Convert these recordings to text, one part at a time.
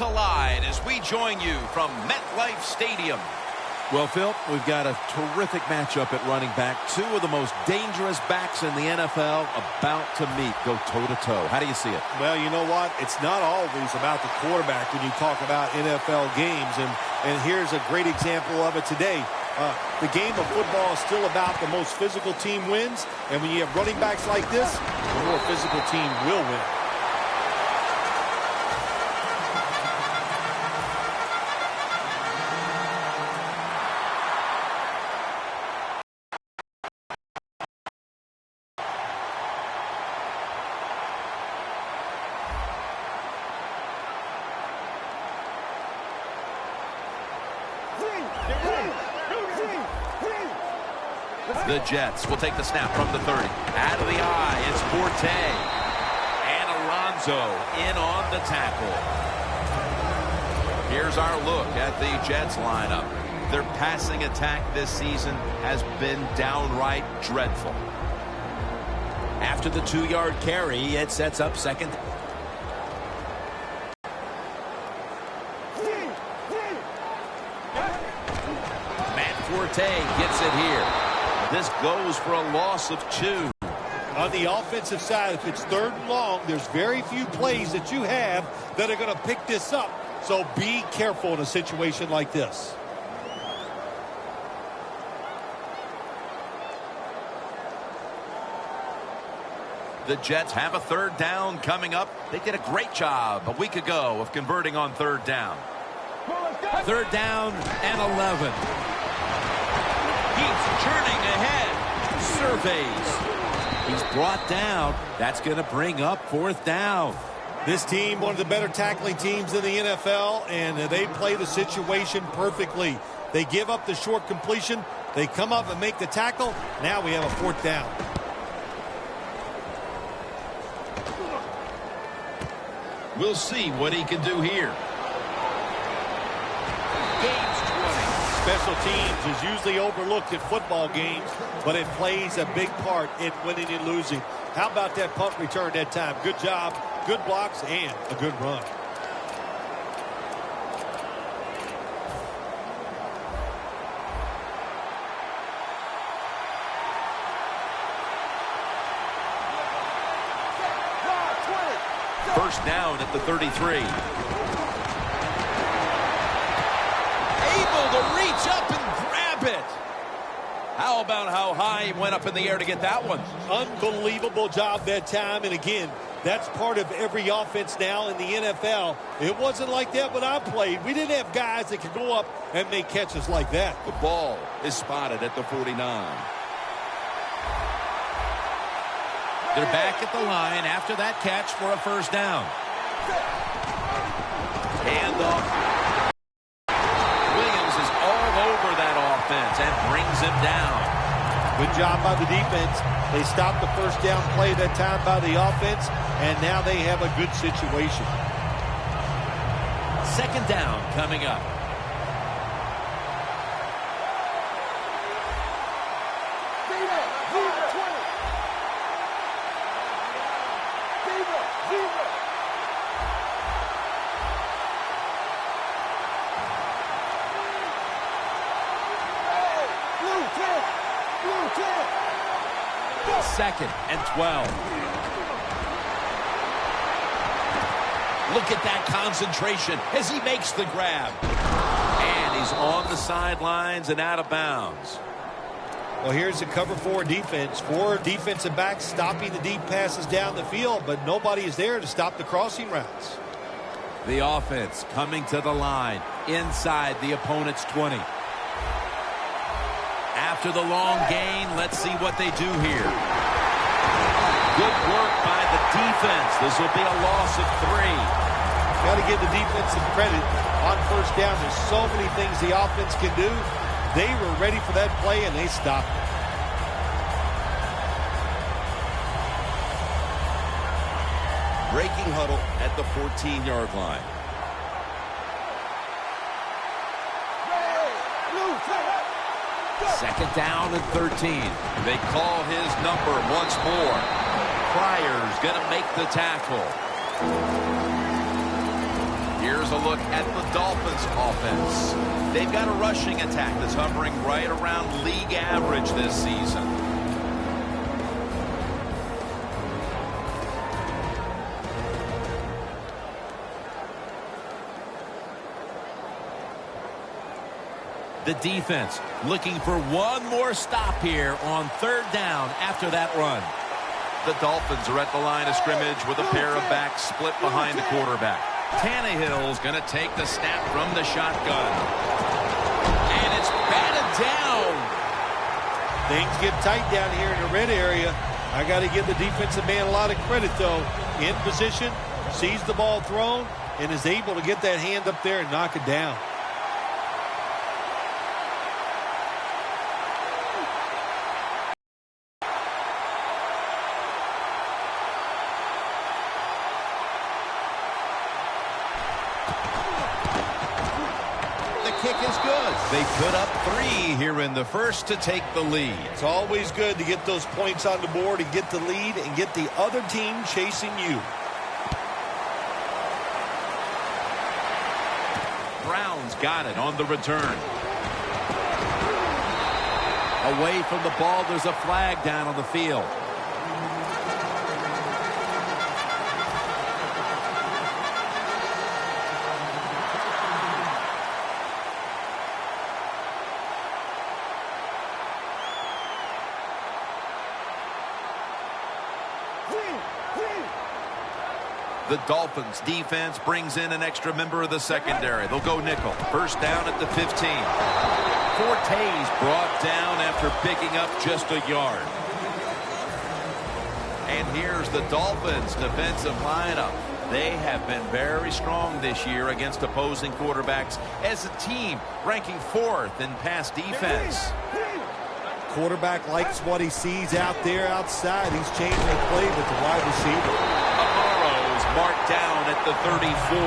collide as we join you from MetLife Stadium. Well, Phil, we've got a terrific matchup at running back. Two of the most dangerous backs in the NFL about to meet, go toe-to-toe. How do you see it? Well, you know what? It's not always about the quarterback when you talk about NFL games, and here's a great example of it today. The game of football is still about the most physical team wins, and when you have running backs like this, the more physical team will win. The Jets will take the snap from the 30. Out of the eye, it's Forte. And Alonso in on the tackle. Here's our look at the Jets lineup. Their passing attack this season has been downright dreadful. After the 2-yard carry, it sets up second. Matt Forte gets it here. This goes for a loss of 2. On the offensive side, if it's 3rd and long, there's very few plays that you have that are going to pick this up. So be careful in a situation like this. The Jets have a 3rd down coming up. They did a great job a week ago of converting on 3rd down. 3rd down and 11. He's turning ahead. Surveys. He's brought down. That's going to bring up 4th down. This team, one of the better tackling teams in the NFL, and they play the situation perfectly. They give up the short completion. They come up and make the tackle. Now we have a 4th down. We'll see what he can do here. Special teams is usually overlooked in football games, but it plays a big part in winning and losing. How about that punt return that time? Good job, good blocks, and a good run. First down at the 33. To reach up and grab it. How about how high he went up in the air to get that one? Unbelievable job that time. And again, that's part of every offense now in the NFL. It wasn't like that when I played. We didn't have guys that could go up and make catches like that. The ball is spotted at the 49. They're back at the line after that catch for a 1st down. Hand off. And brings him down. Good job by the defense. They stopped the 1st down play that time by the offense, and now they have a good situation. 2nd down coming up. Second and 12. Look at that concentration as he makes the grab. And he's on the sidelines and out of bounds. Well, here's the cover 4 defense. 4 defensive backs stopping the deep passes down the field, but nobody is there to stop the crossing routes. The offense coming to the line inside the opponent's 20. After the long gain, let's see what they do here. Good work by the defense. This will be a loss of 3. Got to give the defense some credit on 1st down. There's so many things the offense can do. They were ready for that play, and they stopped it. Breaking huddle at the 14-yard line. Second down and 13. They call his number once more. Pryor's going to make the tackle. Here's Here's a look at the Dolphins offense. They've got a rushing attack that's hovering right around league average this season. The defense looking for one more stop here on third down after that run. The Dolphins are at the line of scrimmage with a pair of backs split behind the quarterback. Tannehill's going to take the snap from the shotgun. And it's batted down. Things get tight down here in the red area. I got to give the defensive man a lot of credit, though. In position, sees the ball thrown, and is able to get that hand up there and knock it down. Kick is good. They put up 3 here in the first to take the lead. It's always good to get those points on the board and get the lead and get the other team chasing you. Brown's got it on the return. Away from the ball, there's a flag down on the field. The Dolphins defense brings in an extra member of the secondary. They'll go nickel. First down at the 15. Forte's brought down after picking up just a yard. And here's the Dolphins defensive lineup. They have been very strong this year against opposing quarterbacks as a team, ranking 4th in pass defense. Quarterback likes what he sees out there outside. He's changing the play with the wide receiver. Marked down at the 34.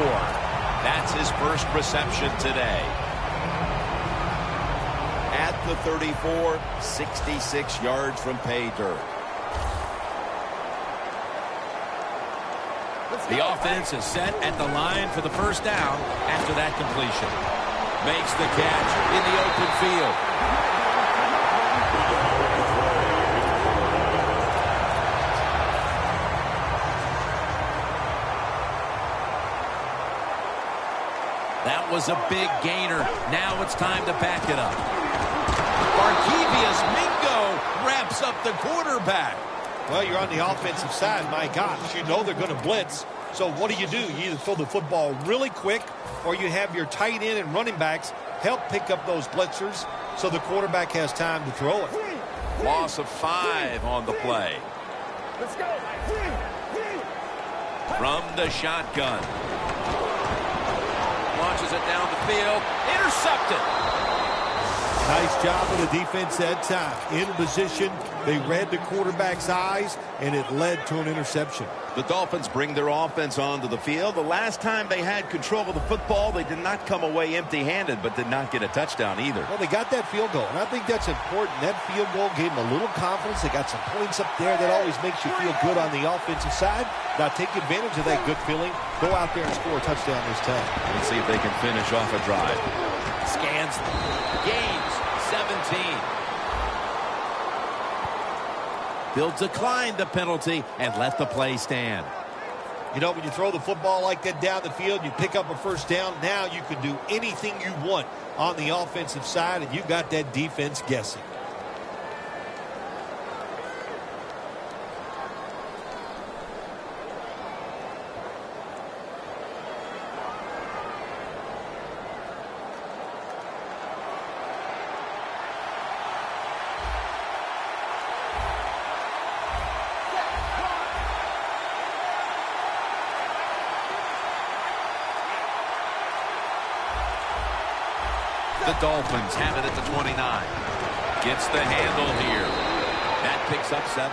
That's his first reception today. At the 34, 66 yards from pay dirt. The offense is set at the line for the first down after that completion. Makes the catch in the open field. That was a big gainer. Now it's time to back it up. Barkevius Mingo wraps up the quarterback. Well, you're on the offensive side. My gosh, you know they're going to blitz. So what do? You either throw the football really quick or you have your tight end and running backs help pick up those blitzers so the quarterback has time to throw it. Loss of 5 on the play. Let's go. From the shotgun. Launches it down the field. Intercepted. Nice job of the defense that time. In position, they read the quarterback's eyes, and it led to an interception. The Dolphins bring their offense onto the field. The last time they had control of the football, they did not come away empty-handed, but did not get a touchdown either. Well, they got that field goal, and I think that's important. That field goal gave them a little confidence. They got some points up there. That always makes you feel good on the offensive side. Now take advantage of that good feeling. Go out there and score a touchdown this time. Let's see if they can finish off a drive. Scans. Gains 17. They'll decline the penalty and let the play stand. You know, when you throw the football like that down the field, you pick up a first down. Now you can do anything you want on the offensive side, and you've got that defense guessing. The Dolphins have it at the 29. Gets the handle here. That picks up 7.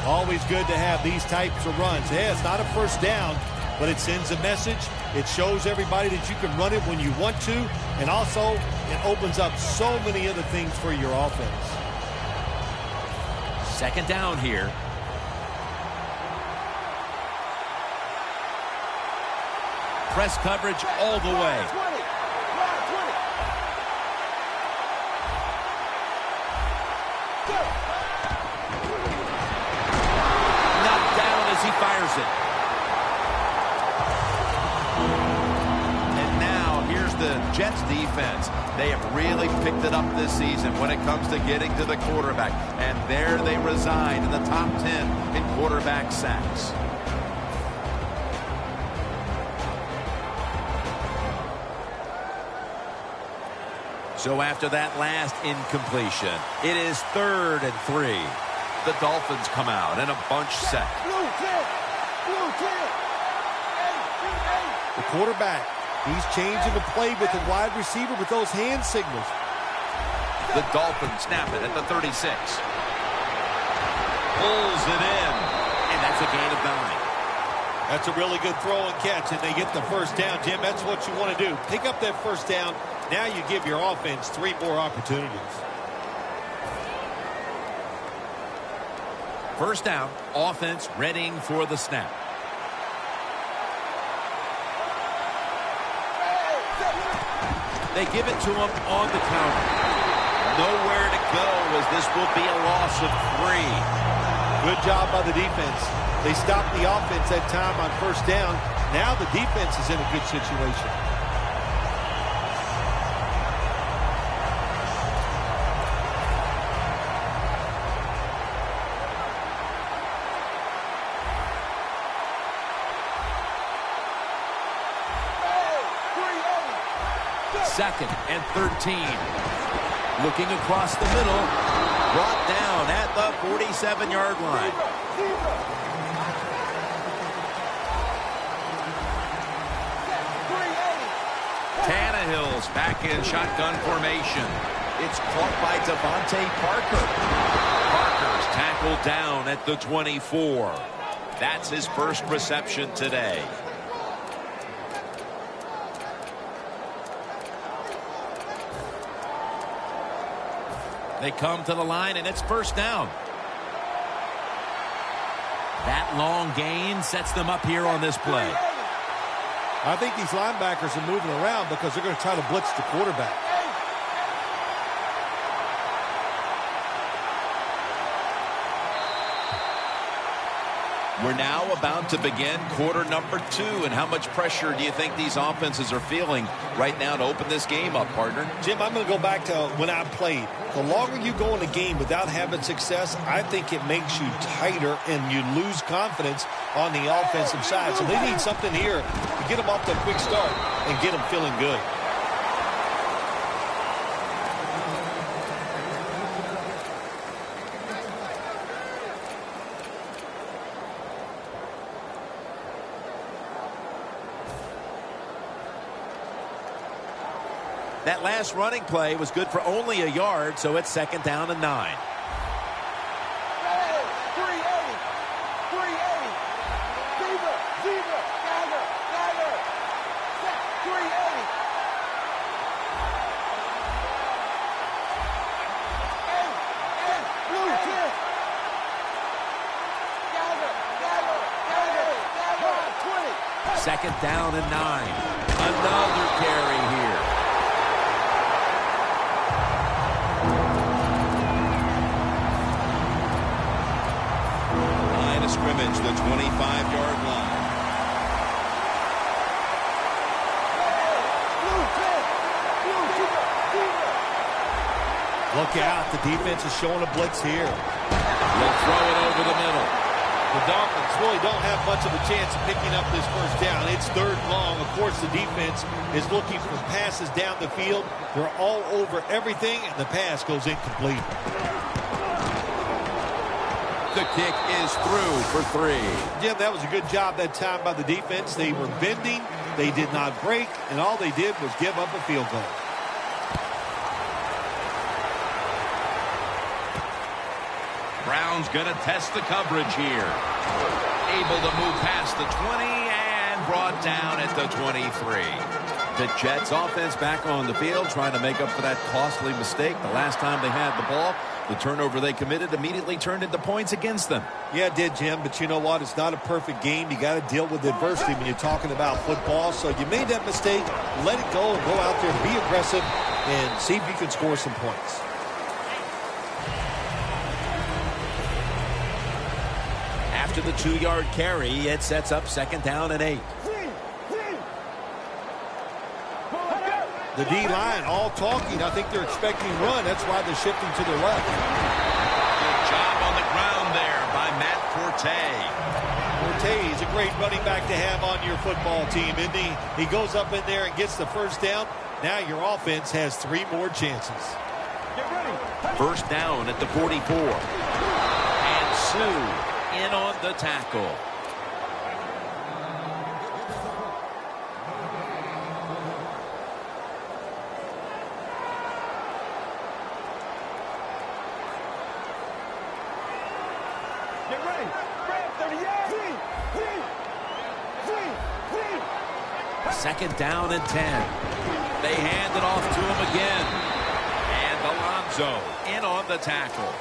Always good to have these types of runs. Yeah, it's not a first down, but it sends a message. It shows everybody that you can run it when you want to, and also it opens up so many other things for your offense. Second down here. Press coverage all the way. Knocked down as he fires it. And now here's the Jets defense. They have really picked it up this season when it comes to getting to the quarterback. And there they reside in the top 10 in quarterback sacks. So after that last incompletion, it is 3rd and 3. The Dolphins come out in a bunch set. The quarterback, he's changing the play with the wide receiver with those hand signals. The Dolphins snap it at the 36. Pulls it in. And that's a gain of 9. That's a really good throw and catch, and they get the first down. Jim, that's what you want to do. Pick up that first down. Now you give your offense 3 more opportunities. First down, offense readying for the snap. They give it to him on the counter. Nowhere to go as this will be a loss of 3. Good job by the defense. They stopped the offense that time on first down. Now the defense is in a good situation. Second and 13. Looking across the middle. Brought down at the 47-yard line. Tannehill's back in shotgun formation. It's caught by Devontae Parker. Parker's tackled down at the 24. That's his first reception today. They come to the line, and it's first down. That long gain sets them up here on this play. I think these linebackers are moving around because they're going to try to blitz the quarterback. We're now about to begin quarter number 2. And how much pressure do you think these offenses are feeling right now to open this game up, partner? Jim, I'm going to go back to when I played. The longer you go in a game without having success, I think it makes you tighter and you lose confidence on the offensive side. So they need something here to get them off to a quick start and get them feeling good. That last running play was good for only a yard, so it's second down and 9. Second down and 9. Another carry here. Line of scrimmage, the 25-yard line. Look out. The defense is showing a blitz here. They'll throw it over the middle. The Dolphins really don't have much of a chance of picking up this first down. It's third and long. Of course, the defense is looking for passes down the field. They're all over everything, and the pass goes incomplete. The kick is through for 3. Jim, that was a good job that time by the defense. They were bending. They did not break, and all they did was give up a field goal. Brown's going to test the coverage here. Able to move past the 20 and brought down at the 23. The Jets offense back on the field trying to make up for that costly mistake the last time they had the ball. The turnover they committed immediately turned into points against them. Yeah, it did, Jim, but you know what? It's not a perfect game. You got to deal with adversity when you're talking about football. So you made that mistake, let it go, and go out there and be aggressive and see if you can score some points. After the 2-yard carry, it sets up 2nd down and 8. The D-line all talking. I think they're expecting run. That's why they're shifting to their left. Good job on the ground there by Matt Forte. Forte is a great running back to have on your football team, isn't he? He goes up in there and gets the first down. Now your offense has 3 more chances. Get ready. 1st down at the 44. And Sue in on the tackle. Get ready. 2nd down and 10. They hand it off to him again. And Alonso in on the tackle.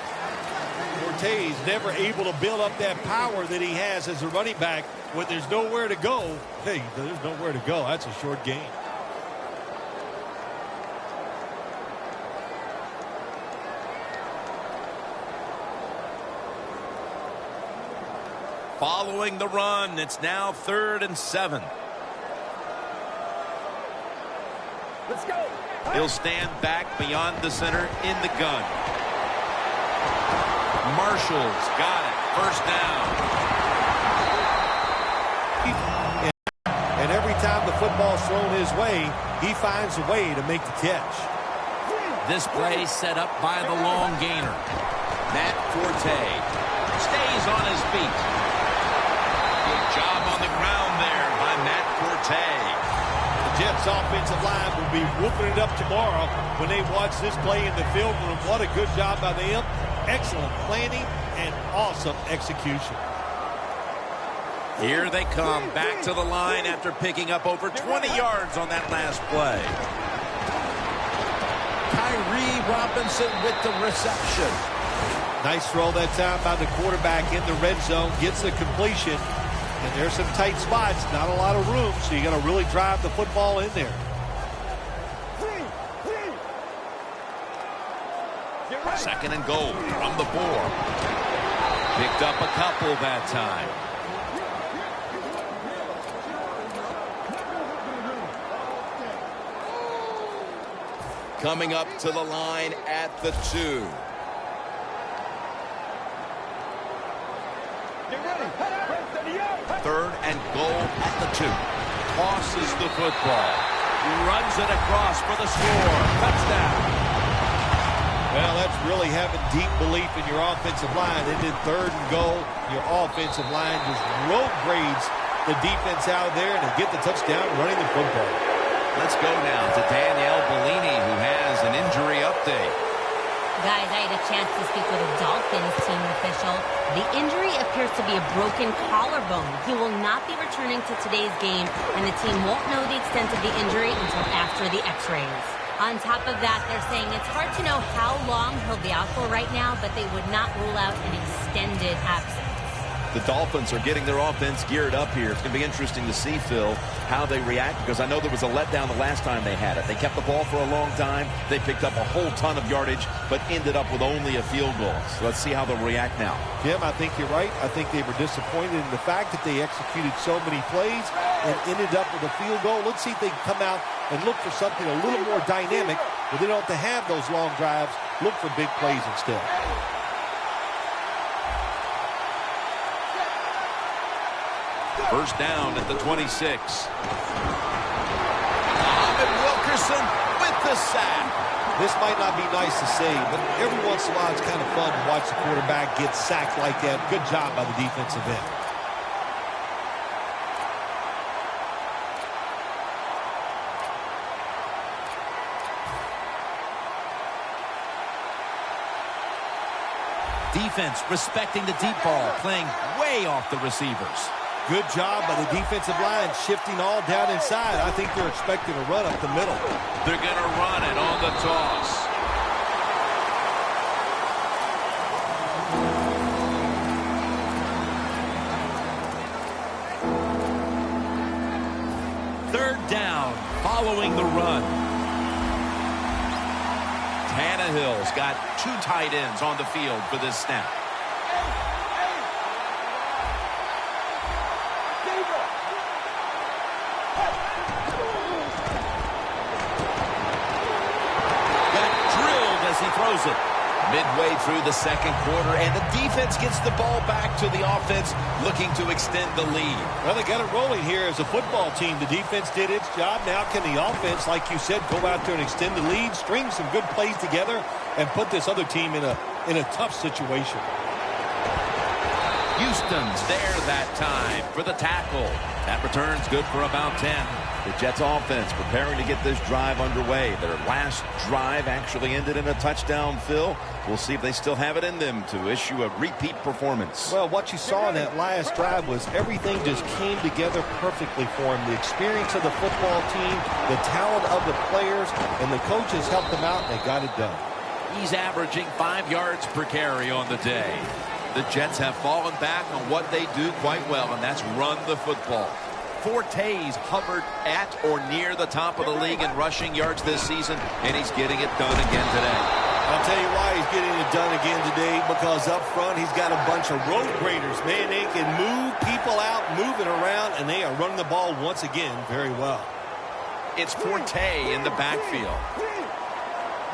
Forte is never able to build up that power that he has as a running back when there's nowhere to go. Hey, there's nowhere to go. That's a short gain. Following the run, it's now 3rd and 7. Let's go. He'll stand back beyond the center in the gun. Marshall's got it. 1st down. And every time the football's thrown his way, he finds a way to make the catch. This play set up by the long gainer. Matt Forte stays on his feet. Good job on the ground there by Matt Forte. The Jets offensive line will be whooping it up tomorrow when they watch this play in the film room. What a good job by them. Excellent planning and awesome execution. Here they come back to the line after picking up over 20 yards on that last play. Kyrie Robinson with the reception. Nice throw that time by the quarterback in the red zone. Gets the completion. And there's some tight spots. Not a lot of room, so you got to really drive the football in there. 2nd and goal from the 4. Picked up a couple that time. Coming up to the line at the 2. Get ready. 3rd and goal at the 2. Tosses the football. Runs it across for the score. Touchdown. Well, that's really having deep belief in your offensive line. It did 3rd and goal. Your offensive line just road grades the defense out there and they get the touchdown running the football. Let's go now to Danielle Bellini, who has an injury update. Guys, I had a chance to speak with a Dolphins team official. The injury appears to be a broken collarbone. He will not be returning to today's game, and the team won't know the extent of the injury until after the x-rays. On top of that, they're saying it's hard to know how long he'll be out for right now, but they would not rule out an extended absence. The Dolphins are getting their offense geared up here. It's going to be interesting to see, Phil, how they react, because I know there was a letdown the last time they had it. They kept the ball for a long time. They picked up a whole ton of yardage, but ended up with only a field goal. So let's see how they'll react now. Jim, I think you're right. I think they were disappointed in the fact that they executed so many plays and ended up with a field goal. Let's see if they can come out and look for something a little more dynamic, but they don't have to have those long drives. Look for big plays instead. First down at the 26. Muhammad Wilkerson with the sack. This might not be nice to say, but every once in a while it's kind of fun to watch the quarterback get sacked like that. Good job by the defensive end. Defense respecting the deep ball, playing way off the receivers. Good job by the defensive line, shifting all down inside. I think they're expecting a run up the middle. They're going to run it on the toss. run. Tannehill's got 2 tight ends on the field for this snap. Got drilled as he throws it. Midway through the second quarter, and the defense gets the ball back to the offense, looking to extend the lead. Well, they got it rolling here as a football team. The defense did its job. Now can the offense, like you said, go out there and extend the lead, string some good plays together, and put this other team in a tough situation. Houston's there that time for the tackle. That return's good for about 10. The Jets offense preparing to get this drive underway. Their last drive actually ended in a touchdown, Phil. We'll see if they still have it in them to issue a repeat performance. Well, what you saw in that last drive was everything just came together perfectly for him. The experience of the football team, the talent of the players, and the coaches helped them out, and they got it done. He's averaging 5 yards per carry on the day. The Jets have fallen back on what they do quite well, and that's run the football. Forte's hovered at or near the top of the league in rushing yards this season, and he's getting it done again today. I'll tell you why he's getting it done again today, because up front he's got a bunch of road graders. Man, they can move people out, move it around, and they are running the ball once again very well. It's Forte in the backfield.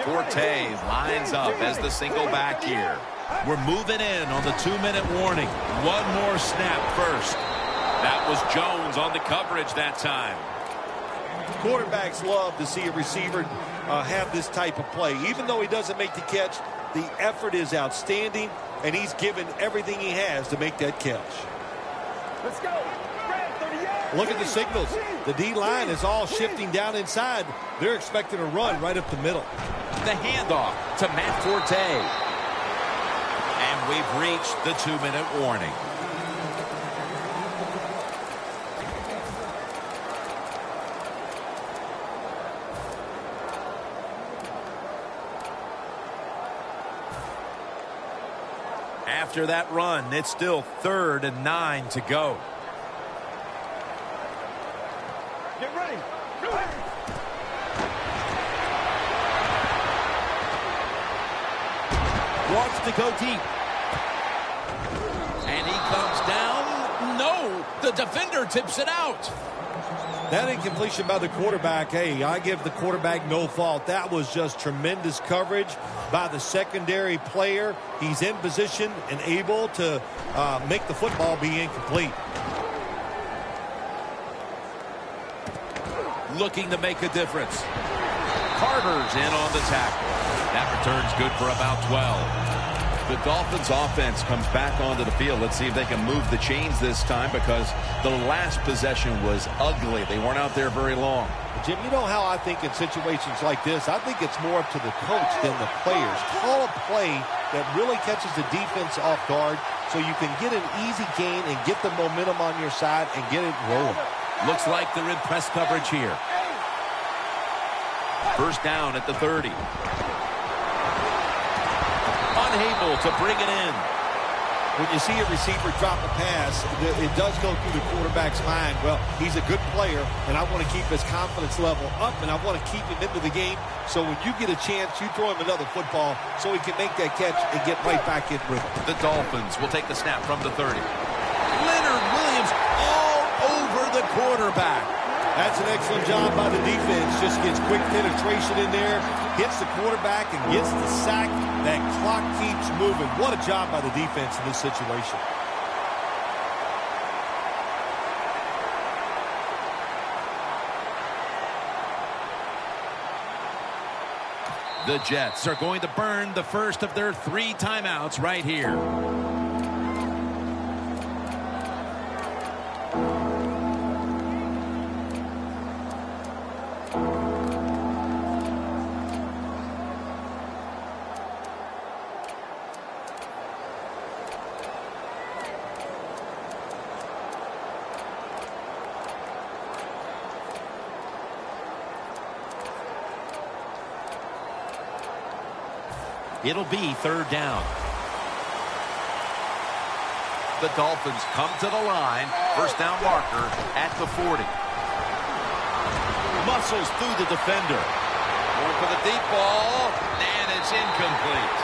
Forte lines up as the single back here. We're moving in on the 2-minute warning. One more snap first. That was Jones on the coverage that time. Quarterbacks love to see a receiver have this type of play. Even though he doesn't make the catch, the effort is outstanding, and he's given everything he has to make that catch. Let's go. Look at the signals. The D-line is all shifting down inside. They're expecting a run right up the middle. The handoff to Matt Forte. And we've reached the 2-minute warning. After that run, it's still 3rd and 9 to go. Get ready. Wants to go deep. And he comes down. No, the defender tips it out. That incompletion by the quarterback, hey, I give the quarterback no fault. That was just tremendous coverage by the secondary player. He's in position and able to make the football be incomplete. Looking to make a difference. Carter's in on the tackle. That return's good for about 12. The Dolphins offense comes back onto the field. Let's see if they can move the chains this time, because the last possession was ugly. They weren't out there very long. Jim, you know how I think in situations like this, I think it's more up to the coach than the players. Call a play that really catches the defense off guard so you can get an easy gain and get the momentum on your side and get it rolling. Looks like they're in press coverage here. First down at the 30. Unable to bring it in. When you see a receiver drop a pass, it does go through the quarterback's mind. Well, he's a good player, and I want to keep his confidence level up, and I want to keep him into the game. So when you get a chance, you throw him another football so he can make that catch and get right back in rhythm. The Dolphins will take the snap from the 30. Leonard Williams all over the quarterback. That's an excellent job by the defense. Just gets quick penetration in there, hits the quarterback, and gets the sack. That clock keeps moving. What a job by the defense in this situation. The Jets are going to burn the first of their 3 timeouts right here. It'll be 3rd down. The Dolphins come to the line. First down marker at the 40. Must Muscles through the defender. Going for the deep ball, and it's incomplete.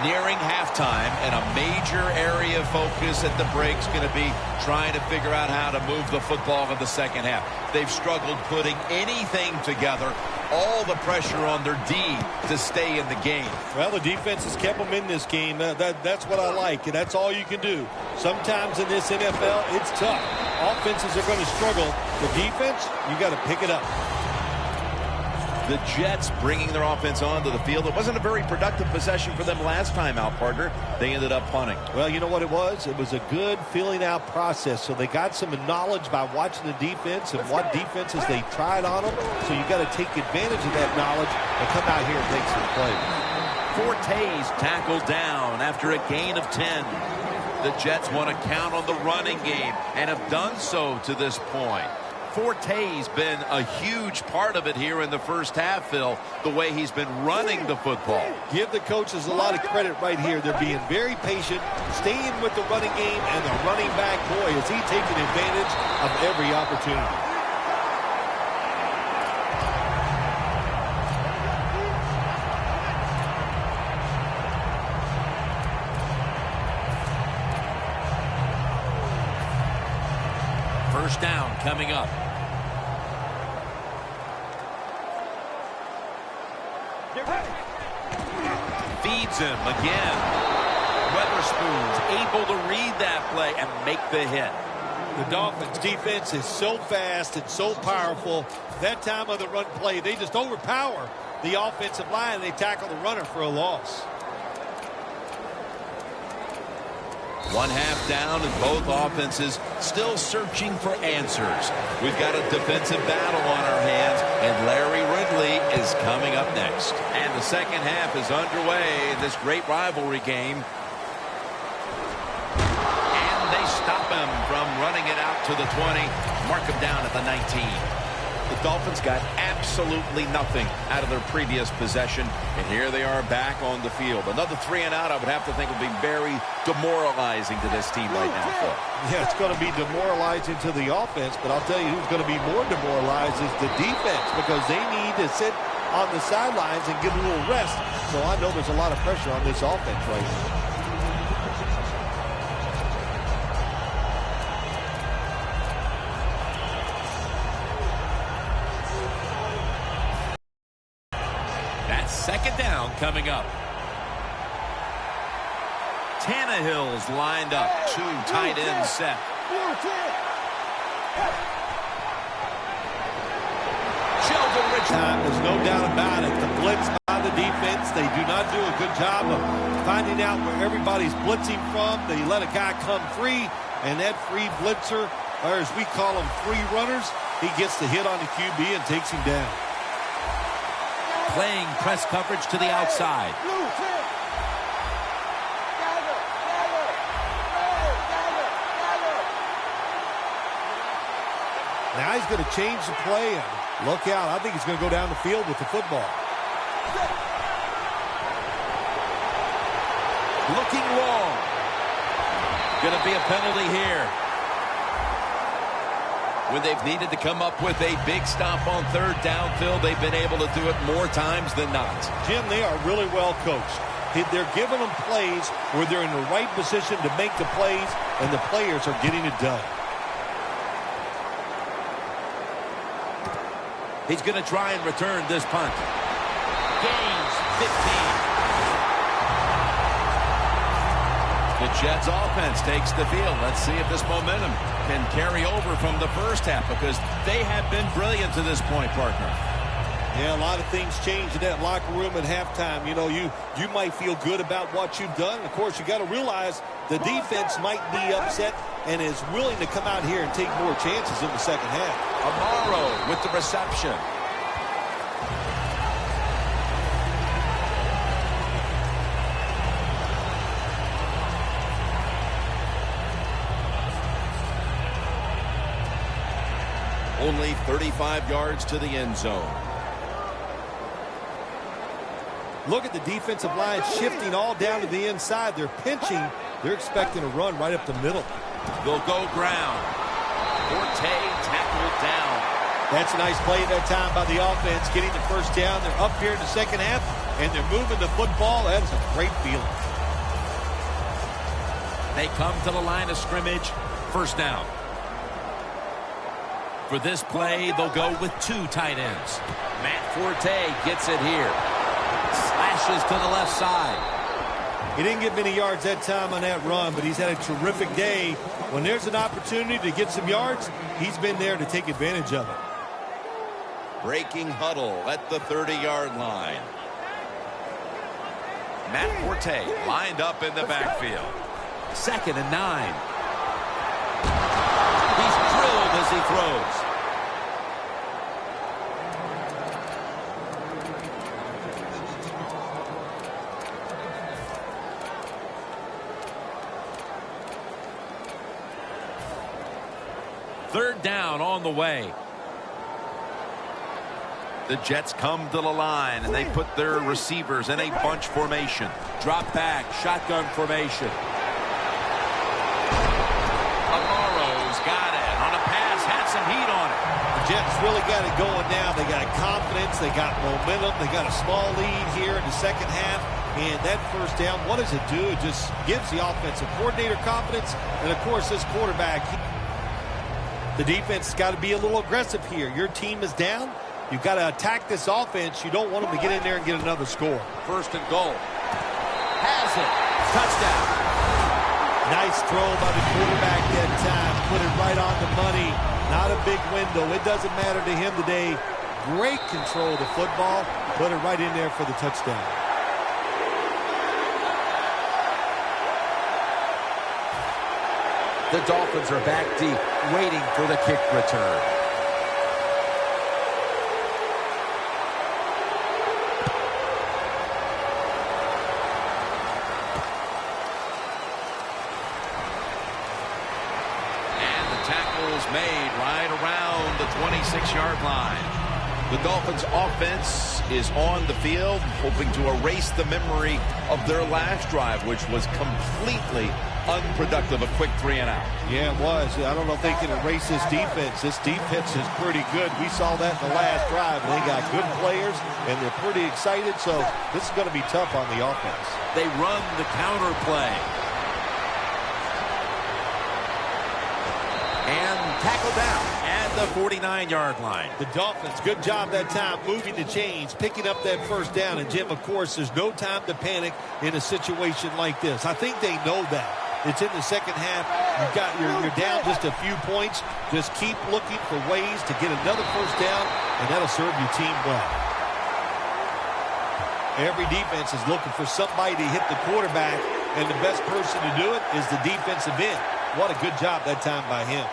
Nearing halftime, and a major area of focus at the break is going to be trying to figure out how to move the football in the second half. They've struggled putting anything together, all the pressure on their D to stay in the game. Well, the defense has kept them in this game. That's what I like, and that's all you can do. Sometimes in this NFL, it's tough. Offenses are going to struggle. The defense, you got to pick it up. The Jets bringing their offense onto the field. It wasn't a very productive possession for them last time out, partner. They ended up punting. Well, you know what it was? It was a good filling out process. So they got some knowledge by watching the defense and what defenses they tried on them. So you got to take advantage of that knowledge and come out here and make some plays. Forte's tackled down after a gain of 10. The Jets want to count on the running game and have done so to this point. Forte's been a huge part of it here in the first half, Phil, the way he's been running the football. Give the coaches a lot of credit right here. They're being very patient, staying with the running game, and the running back, boy, is he taking advantage of every opportunity. First down coming up. Feeds him again. Weatherspoon's able to read that play and make the hit. The Dolphins defense is so fast and so powerful. That time of the run play, they just overpower the offensive line, and they tackle the runner for a loss. One half down, and both offenses still searching for answers. We've got a defensive battle on our hands, and Larry Ridley is coming up next. And the second half is underway in this great rivalry game. And they stop him from running it out to the 20. Mark him down at the 19. The Dolphins got absolutely nothing out of their previous possession, and here they are back on the field. Another 3 and out, I would have to think, would be very demoralizing to this team right now, Phil. Yeah, it's going to be demoralizing to the offense, but I'll tell you who's going to be more demoralized is the defense, because they need to sit on the sidelines and get a little rest. So I know there's a lot of pressure on this offense right now. Second down coming up. Tannehill's lined up. 2 tight ends set. Sheldon Richardson. There's no doubt about it. The blitz by the defense, they do not do a good job of finding out where everybody's blitzing from. They let a guy come free, and that free blitzer, or as we call them, free runners, he gets the hit on the QB and takes him down. Playing press coverage to the outside. Now he's going to change the play, and look out. I think he's going to go down the field with the football. Looking long. Going to be a penalty here. When they've needed to come up with a big stop on third down, Phil, they've been able to do it more times than not. Jim, they are really well coached. They're giving them plays where they're in the right position to make the plays, and the players are getting it done. He's going to try and return this punt. Gains 15. The Jets offense takes the field. Let's see if this momentum can carry over from the first half, because they have been brilliant to this point, partner. Yeah, a lot of things change in that locker room at halftime. You know, you might feel good about what you've done. Of course, you got to realize the defense might be upset and is willing to come out here and take more chances in the second half. Amaro with the reception. Only 35 yards to the end zone. Look at the defensive line shifting all down to the inside. They're pinching. They're expecting a run right up the middle. They'll go ground. Forte tackled down. That's a nice play that time by the offense, getting the first down. They're up here in the second half, and they're moving the football. That is a great feeling. They come to the line of scrimmage. First down. For this play, they'll go with two tight ends. Matt Forte gets it here. Slashes to the left side. He didn't get many yards that time on that run, but he's had a terrific day. When there's an opportunity to get some yards, he's been there to take advantage of it. Breaking huddle at the 30-yard line. Matt Forte lined up in the backfield. 2nd and 9. He's drilled as he throws. Third down on the way. The Jets come to the line, and they put their receivers in a bunch formation. Drop back, shotgun formation. Amaro's got it. On a pass, had some heat on it. The Jets really got it going now. They got confidence. They got momentum. They got a small lead here in the second half. And that first down, what does it do? It just gives the offensive coordinator confidence. And, of course, this quarterback, the defense has got to be a little aggressive here. Your team is down. You've got to attack this offense. You don't want them to get in there and get another score. First and goal. Has it. Touchdown. Nice throw by the quarterback that time. Put it right on the money. Not a big window. It doesn't matter to him today. Great control of the football. Put it right in there for the touchdown. The Dolphins are back deep, waiting for the kick return. Made right around the 26-yard line. The Dolphins offense is on the field, hoping to erase the memory of their last drive, which was completely unproductive, a quick 3-and-out. Yeah, it was. I don't know if they can erase this defense. This defense is pretty good. We saw that in the last drive. They got good players, and they're pretty excited, so this is going to be tough on the offense. They run the counter play. And tackle down at the 49-yard line. The Dolphins, good job that time moving the chains, picking up that first down. And, Jim, of course, there's no time to panic in a situation like this. I think they know that. It's in the second half. You're down just a few points. Just keep looking for ways to get another first down, and that'll serve your team well. Every defense is looking for somebody to hit the quarterback, and the best person to do it is the defensive end. What a good job that time by him.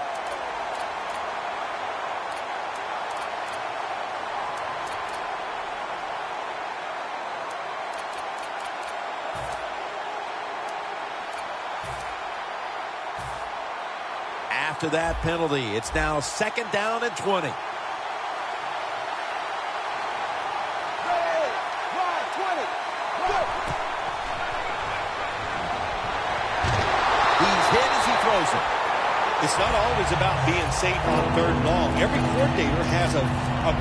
After that penalty, it's now 2nd down and 20. He's hit as he throws it. It's not always about being safe on 3rd and long. Every coordinator has a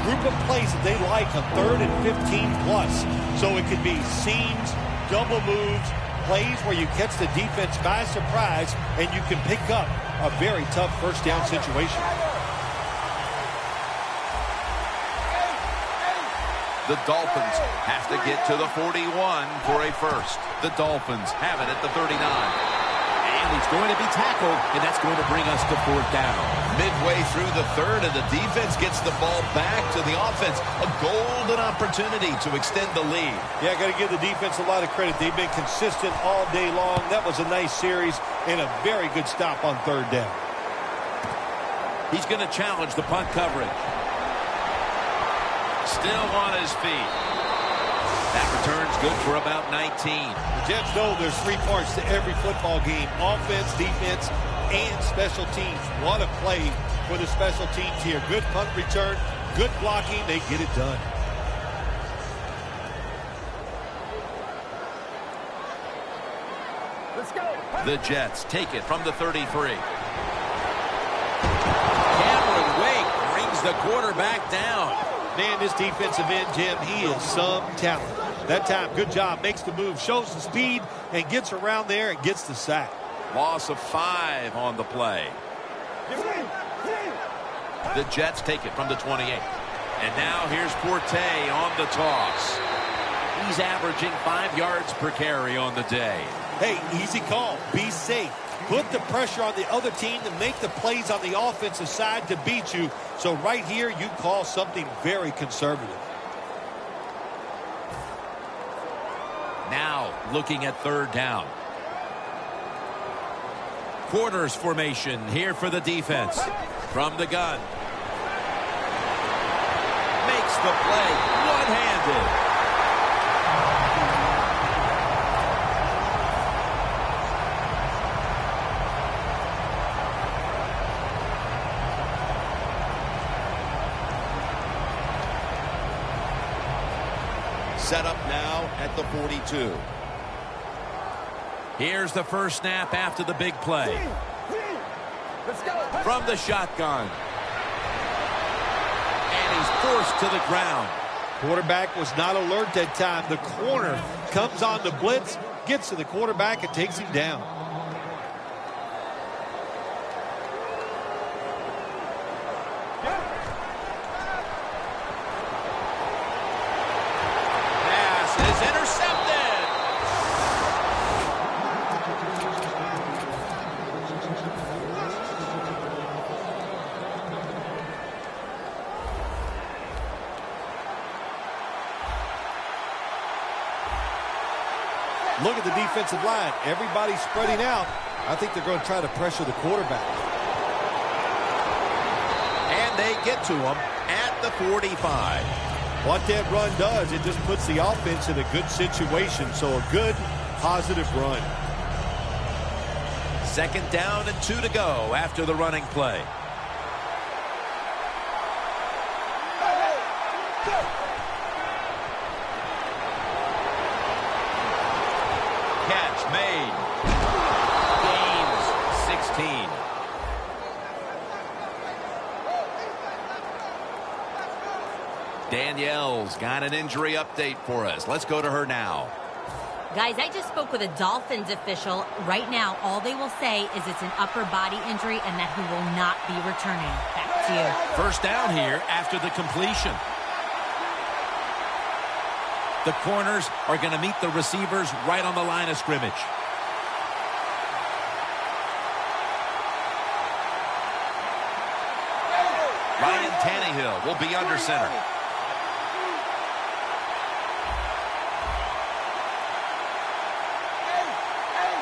group of plays that they like on 3rd and 15 plus. So it could be seams, double moves, plays where you catch the defense by surprise and you can pick up a very tough first down situation. The Dolphins have to get to the 41 for a first. The Dolphins have it at the 39. And he's going to be tackled, and that's going to bring us to 4th down. Midway through the 3rd, and the defense gets the ball back to the offense. A golden opportunity to extend the lead. Yeah, got to give the defense a lot of credit. They've been consistent all day long. That was a nice series and a very good stop on 3rd down. He's going to challenge the punt coverage. Still on his feet. That return's good for about 19. The Jets know there's 3 parts to every football game: offense, defense, and special teams. What a play for the special teams here. Good punt return, good blocking. They get it done. Let's go. The Jets take it from the 33. Cameron Wake brings the quarterback down. Man, this defensive end, Jim, he is some talent. That time, good job. Makes the move, shows the speed, and gets around there and gets the sack. Loss of 5 on the play. The Jets take it from the 28. And now here's Forte on the toss. He's averaging 5 yards per carry on the day. Hey, easy call. Be safe. Put the pressure on the other team to make the plays on the offensive side to beat you. So right here, you call something very conservative. Now looking at 3rd down. Quarters formation here for the defense. From the gun. Makes the play one-handed. Set up now at the 42. Here's the first snap after the big play. Let's go. From the shotgun. And he's forced to the ground. Quarterback was not alert that time. The corner comes on the blitz, gets to the quarterback, and takes him down. Look at the defensive line. Everybody's spreading out. I think they're going to try to pressure the quarterback. And they get to him at the 45. What that run does, it just puts the offense in a good situation. So a good, positive run. 2nd down and 2 to go after the running play. Catch made. Gains 16. Danielle's got an injury update for us. Let's go to her now. Guys, I just spoke with a Dolphins official. Right now, all they will say is it's an upper body injury and that he will not be returning. Back to you. First down here after the completion. The corners are going to meet the receivers right on the line of scrimmage. Ryan Tannehill will be under center.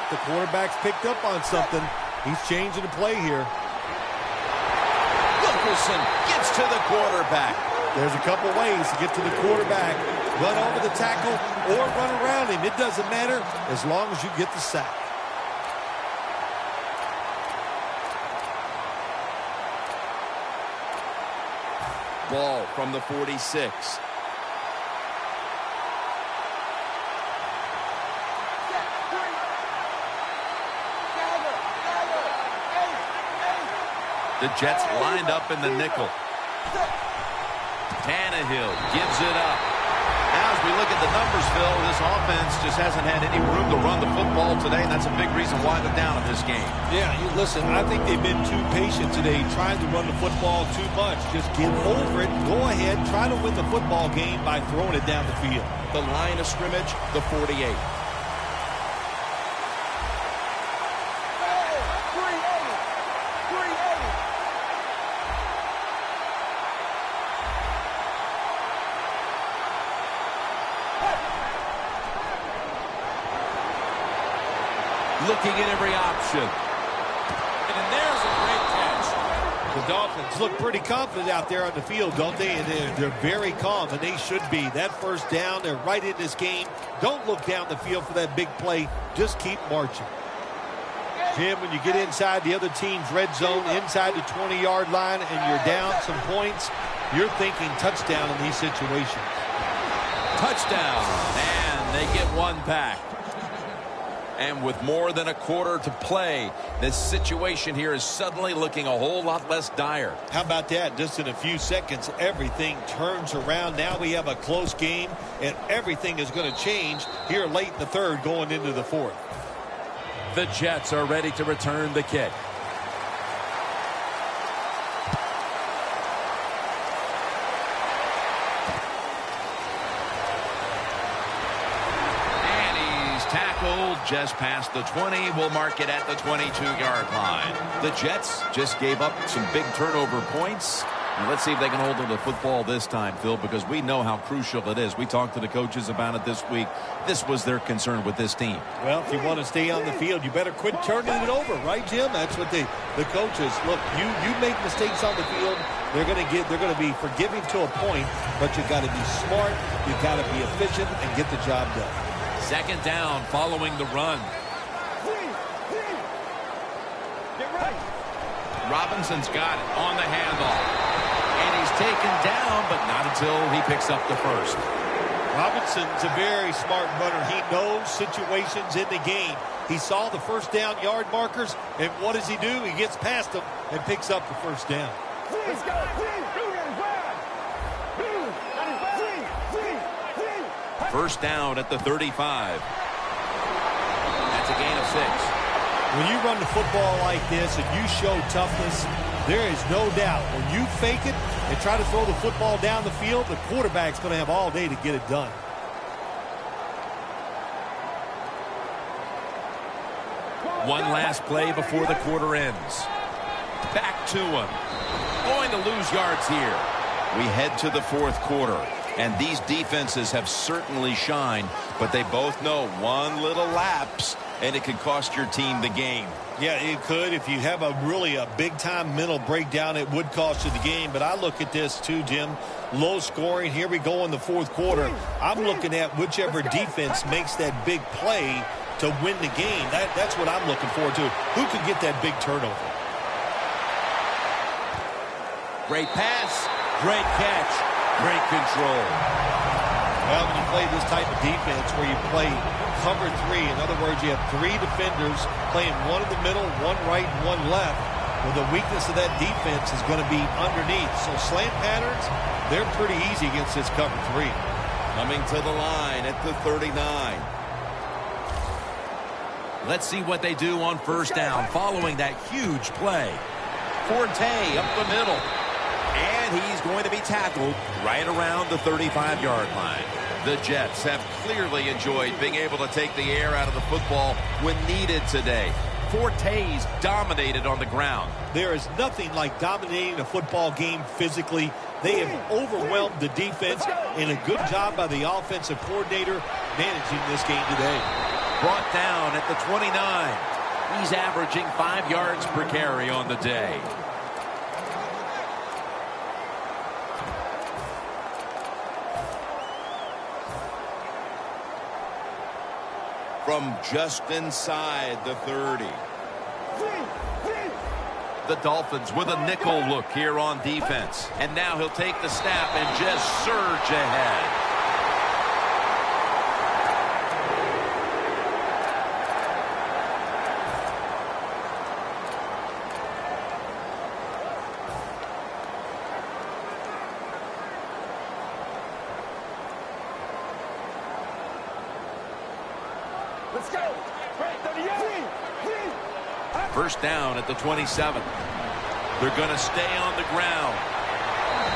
The quarterback's picked up on something. He's changing the play here. Wilkerson gets to the quarterback. There's a couple ways to get to the quarterback. Run over the tackle or run around him. It doesn't matter as long as you get the sack. Ball from the 46. The Jets lined up in the nickel. Tannehill gives it up. Now as we look at the numbers, Phil, this offense just hasn't had any room to run the football today, and that's a big reason why they're down in this game. Yeah, listen, I think they've been too patient today trying to run the football too much. Just get over it. Go ahead. Try to win the football game by throwing it down the field. The line of scrimmage, the 48. Looking at every option. And there's a great catch. The Dolphins look pretty confident out there on the field, don't they? And they're very calm, and they should be. That first down, they're right in this game. Don't look down the field for that big play. Just keep marching. Jim, when you get inside the other team's red zone, inside the 20-yard line, and you're down some points, you're thinking touchdown in these situations. Touchdown. And they get one back. And with more than a quarter to play, this situation here is suddenly looking a whole lot less dire. How about that? Just in a few seconds, everything turns around. Now we have a close game, and everything is going to change here late in the third going into the fourth. The Jets are ready to return the kick. Tackled just past the 20. We'll mark it at the 22-yard line. The Jets just gave up some big turnover points. And let's see if they can hold on to the football this time, Phil, because we know how crucial it is. We talked to the coaches about it this week. This was their concern with this team. Well, if you want to stay on the field, you better quit turning it over, right, Jim? That's what the coaches look. You make mistakes on the field, they're going to be forgiving to a point, but you got to be smart, you got to be efficient, and get the job done. Second down following the run. Get ready. Robinson's got it on the handoff. And he's taken down, but not until he picks up the first. Robinson's a very smart runner. He knows situations in the game. He saw the first down yard markers, and what does he do? He gets past them and picks up the first down. Let's go. First down at the 35. That's a gain of 6. When you run the football like this and you show toughness, there is no doubt when you fake it and try to throw the football down the field, the quarterback's going to have all day to get it done. One last play before the quarter ends. Back to him. Going to lose yards here. We head to the fourth quarter. And these defenses have certainly shined, but they both know one little lapse, and it could cost your team the game. Yeah, it could. If you have a big-time mental breakdown, it would cost you the game. But I look at this, too, Jim. Low scoring. Here we go in the fourth quarter. I'm looking at whichever defense makes that big play to win the game. That's what I'm looking forward to. Who could get that big turnover? Great pass. Great catch. Great control. Well, when you play this type of defense where you play cover 3, in other words, you have 3 defenders playing one in the middle, one right, and one left, well, the weakness of that defense is going to be underneath. So slant patterns, they're pretty easy against this cover 3. Coming to the line at the 39. Let's see what they do on first down following that huge play. Forte up the middle. And he's going to be tackled right around the 35-yard line. The Jets have clearly enjoyed being able to take the air out of the football when needed today. Forte's dominated on the ground. There is nothing like dominating a football game physically. They have overwhelmed the defense, and a good job by the offensive coordinator managing this game today. Brought down at the 29. He's averaging 5 yards per carry on the day. From just inside the 30. The Dolphins with a nickel look here on defense. And now he'll take the snap and just surge ahead. Let's go. First down at the 27. They're going to stay on the ground.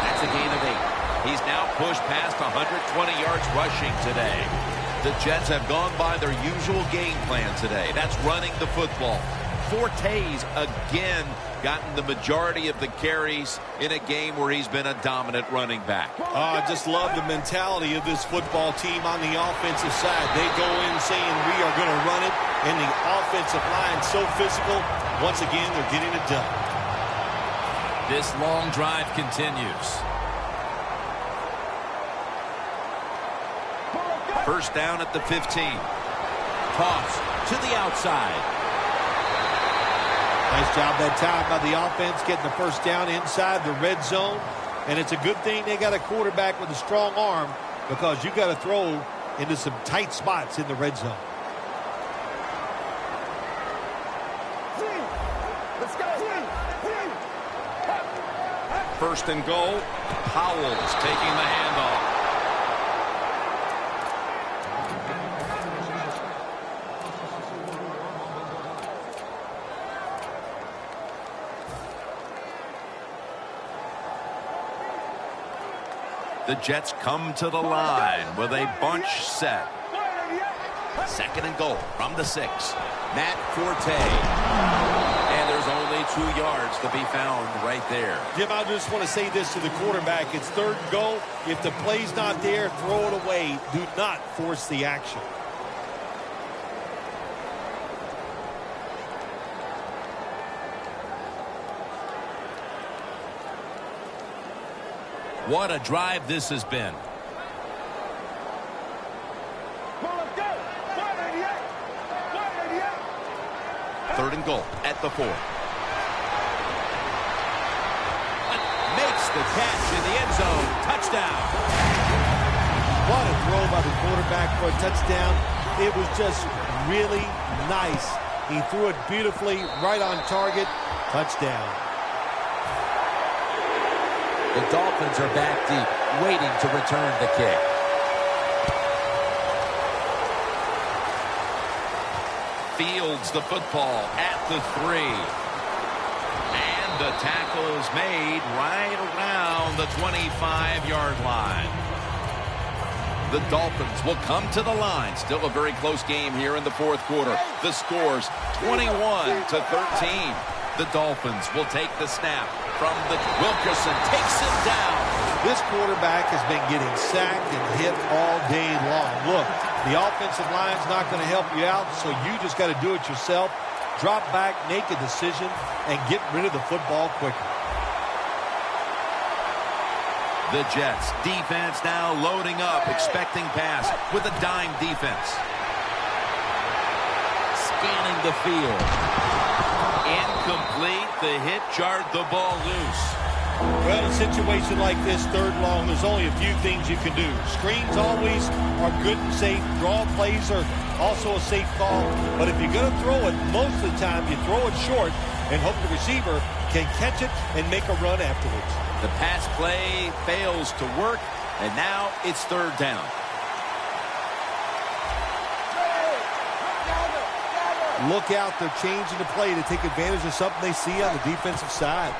That's a gain of 8. He's now pushed past 120 yards rushing today. The Jets have gone by their usual game plan today. That's running the football. Forte's again gotten the majority of the carries in a game where he's been a dominant running back. I just love the mentality of this football team on the offensive side. They go in saying we are going to run it, and the offensive line so physical. Once again, they're getting it done. This long drive continues. First down at the 15. Toss to the outside. Nice job that time by the offense getting the first down inside the red zone. And it's a good thing they got a quarterback with a strong arm, because you got to throw into some tight spots in the red zone. first and goal. Powell's taking the handoff. The Jets come to the line with a bunch set. Second and goal from the 6. Matt Forte. And there's only 2 yards to be found right there. Jim, I just want to say this to the quarterback. It's third and goal. If the play's not there, throw it away. Do not force the action. What a drive this has been. Third and goal at the 4. Makes the catch in the end zone. Touchdown. What a throw by the quarterback for a touchdown. It was just really nice. He threw it beautifully, right on target. Touchdown. The Dolphins are back deep, waiting to return the kick. Fields the football at the 3. And the tackle's made right around the 25-yard line. The Dolphins will come to the line. Still a very close game here in the fourth quarter. The score's 21-13. The Dolphins will take the snap from the Wilkerson. Takes him down. This quarterback has been getting sacked and hit all day long. Look, the offensive line's not going to help you out, so you just got to do it yourself. Drop back, make a decision, and get rid of the football quicker. The Jets defense now loading up, expecting pass with a dime defense. Scanning the field. Incomplete. The hit jarred the ball loose. Well, in a situation like this, third long, there's only a few things you can do. Screens always are good and safe. Draw plays are also a safe call. But if you're going to throw it, most of the time you throw it short and hope the receiver can catch it and make a run afterwards. The pass play fails to work, and now it's third down. Look out, they're changing the play to take advantage of something they see on the defensive side.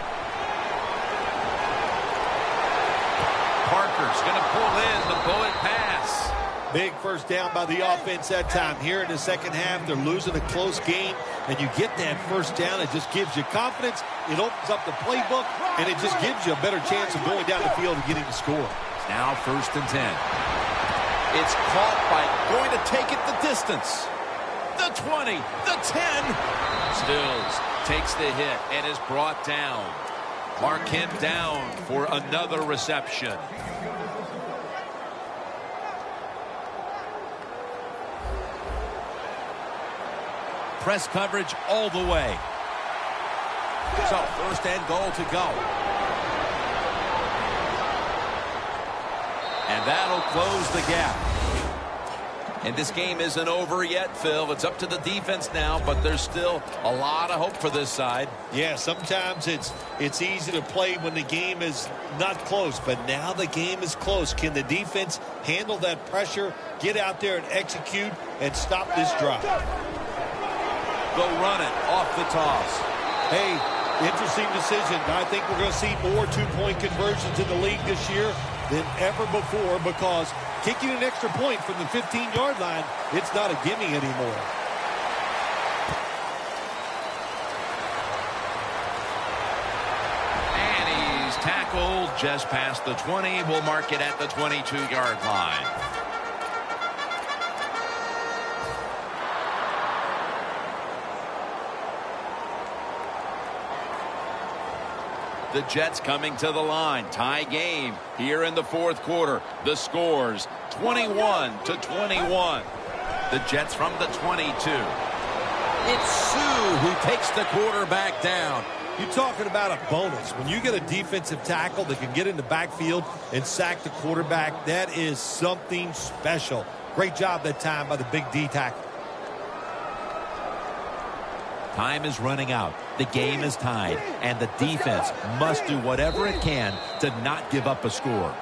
Parker's going to pull in the bullet pass. Big first down by the offense that time. Here in the second half, they're losing a close game, and you get that first down. It just gives you confidence. It opens up the playbook, and it just gives you a better chance of going down the field and getting the score. It's now first and 10. It's caught by going to take it the distance. The 20, the 10. Stills takes the hit and is brought down. Mark him down for another reception. Press coverage all the way. So first and goal to go. And that'll close the gap. And this game isn't over yet, Phil. It's up to the defense now, but there's still a lot of hope for this side. Yeah, sometimes it's easy to play when the game is not close, but now the game is close. Can the defense handle that pressure, get out there and execute, and stop this drive? Go run it off the toss. Hey, interesting decision. I think we're going to see more two-point conversions in the league this year than ever before, because kicking an extra point from the 15-yard line, it's not a gimme anymore. And he's tackled just past the 20. We'll mark it at the 22-yard line. The Jets coming to the line. Tie game here in the fourth quarter. The scores 21-21. The Jets from the 22. It's Sue who takes the quarterback down. You're talking about a bonus. When you get a defensive tackle that can get in the backfield and sack the quarterback, that is something special. Great job that time by the big D tackle. Time is running out. The game is tied, and the defense must do whatever it can to not give up a score.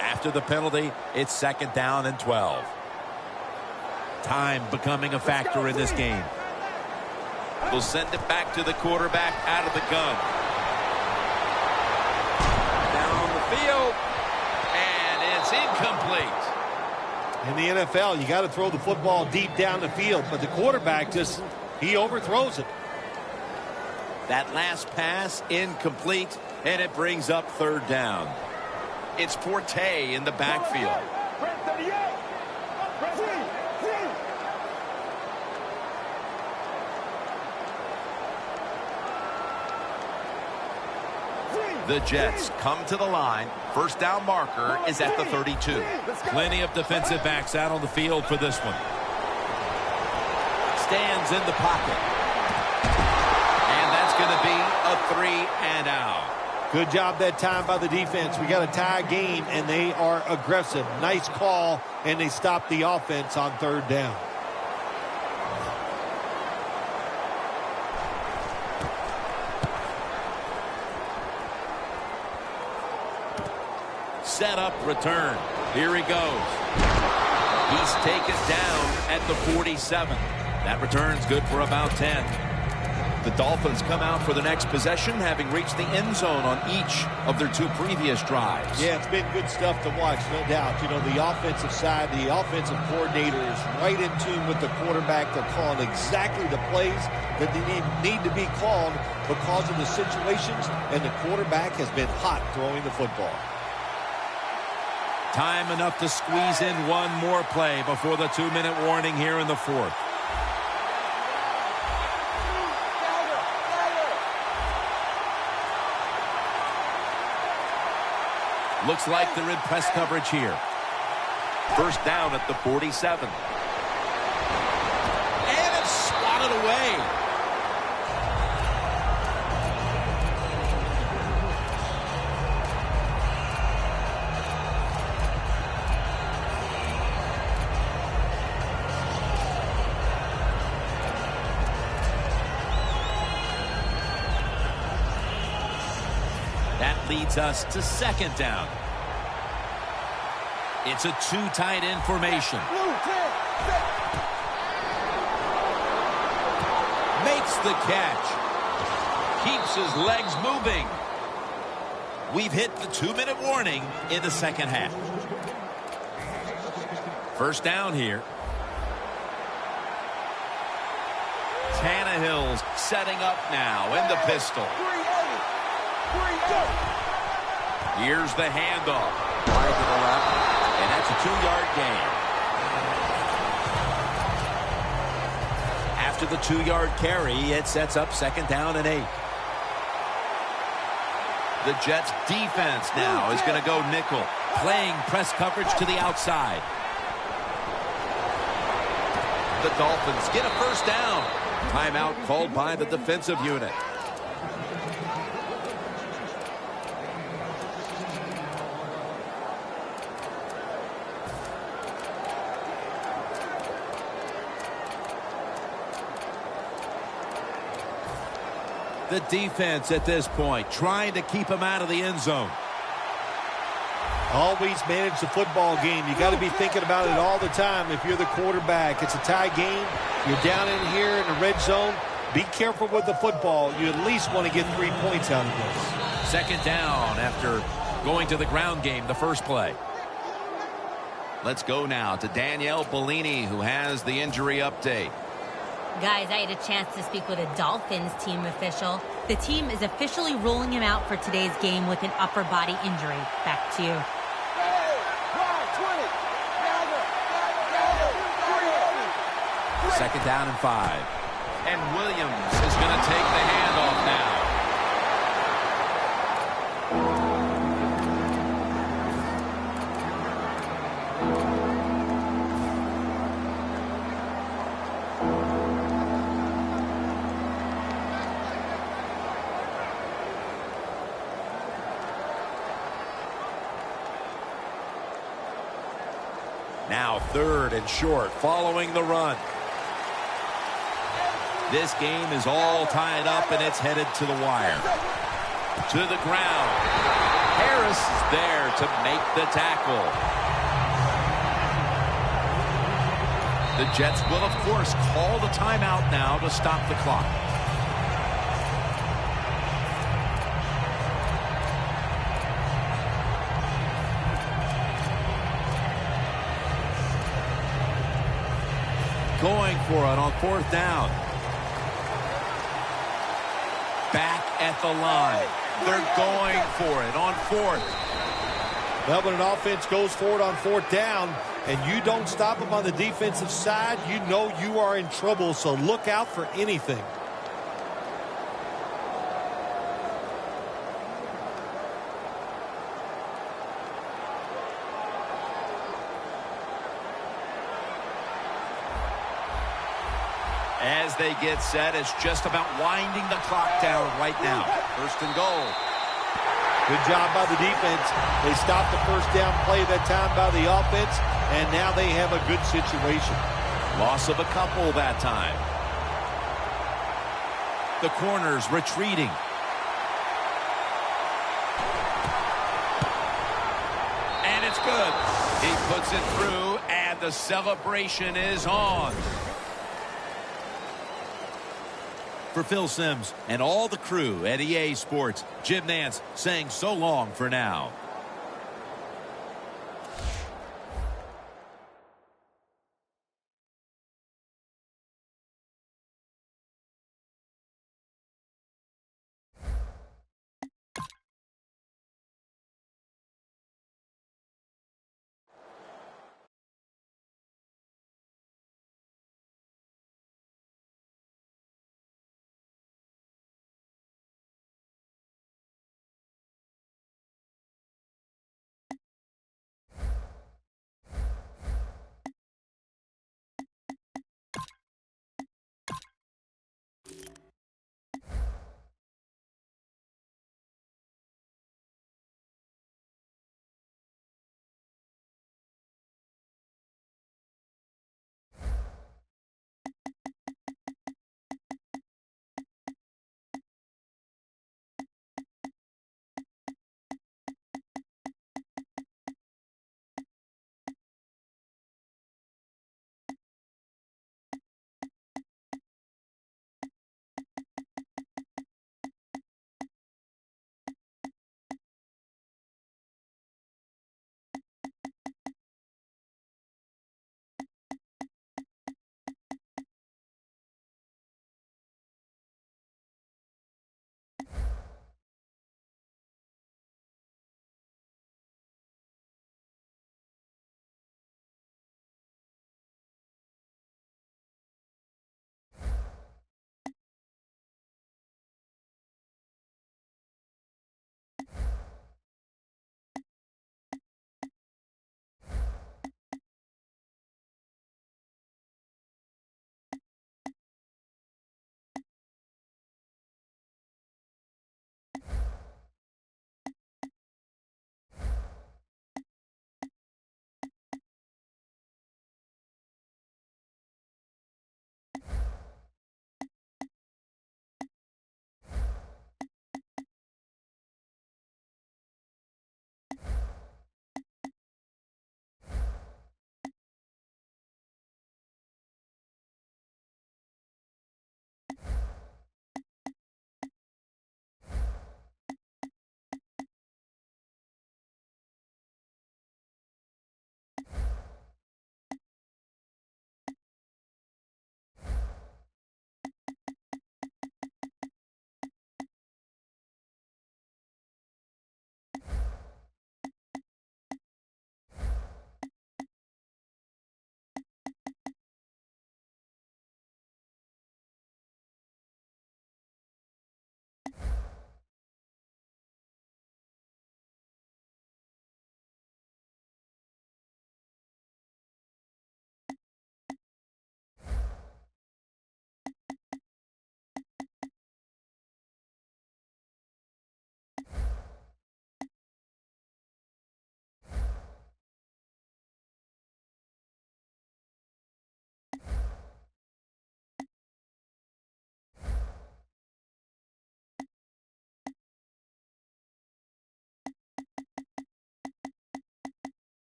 After the penalty, it's 2nd down and 12. Time becoming a factor in this game. We'll send it back to the quarterback out of the gun. Down the field, and it's incomplete. In the NFL, you got to throw the football deep down the field, but the quarterback he overthrows it. That last pass, incomplete, and it brings up 3rd down. It's Forte in the backfield. The Jets come to the line. 1st down marker is at the 32. Plenty of defensive backs out on the field for this one. Stands in the pocket. And that's going to be a 3-and-out. Good job that time by the defense. We got a tie game, and they are aggressive. Nice call, and they stop the offense on 3rd down. Set up, return. Here he goes. He's taken down at the 47. That return's good for about 10. The Dolphins come out for the next possession, having reached the end zone on each of their 2 previous drives. Yeah, it's been good stuff to watch, no doubt. You know, the offensive side, the offensive coordinator is right in tune with the quarterback. They're calling exactly the plays that they need to be called because of the situations, and the quarterback has been hot throwing the football. Time enough to squeeze in one more play before the 2-minute warning here in the 4th. Looks like they're in press coverage here. 1st down at the 47. And it's swatted away. That leads us to 2nd down. It's a 2 tight end formation. Makes the catch. Keeps his legs moving. We've hit the 2-minute warning in the 2nd half. 1st down here. Tannehill's setting up now in the pistol. Here's the handoff. Wide to the left. And that's a 2-yard gain. After the 2-yard carry, it sets up 2nd down and 8. The Jets defense now is going to go nickel, playing press coverage to the outside. The Dolphins get a 1st down. Timeout called by the defensive unit. The defense at this point trying to keep him out of the end zone. Always manage the football game. You got to be thinking about it all the time if you're the quarterback. It's a tie game. You're down in here in the red zone. Be careful with the football. You at least want to get 3 points out of this. 2nd down after going to the ground game the first play. Let's go now to Danielle Bellini, who has the injury update. Guys, I had a chance to speak with a Dolphins team official. The team is officially ruling him out for today's game with an upper body injury. Back to you. 2nd down and 5. And Williams is going to take the handoff now. Now 3rd and short following the run. This game is all tied up, and it's headed to the wire. To the ground. Harris is there to make the tackle. The Jets will, of course, call the timeout now to stop the clock. Going for it on 4th down. Back at the line. They're going for it on 4th. Well, when an offense goes for it on 4th down and you don't stop them on the defensive side, you know you are in trouble, so look out for anything. As they get set, it's just about winding the clock down right now. 1st and goal. Good job by the defense. They stopped the 1st down play that time by the offense, and now they have a good situation. Loss of a couple that time. The corner's retreating. And it's good. He puts it through, and the celebration is on. For Phil Simms and all the crew at EA Sports, Jim Nantz saying so long for now.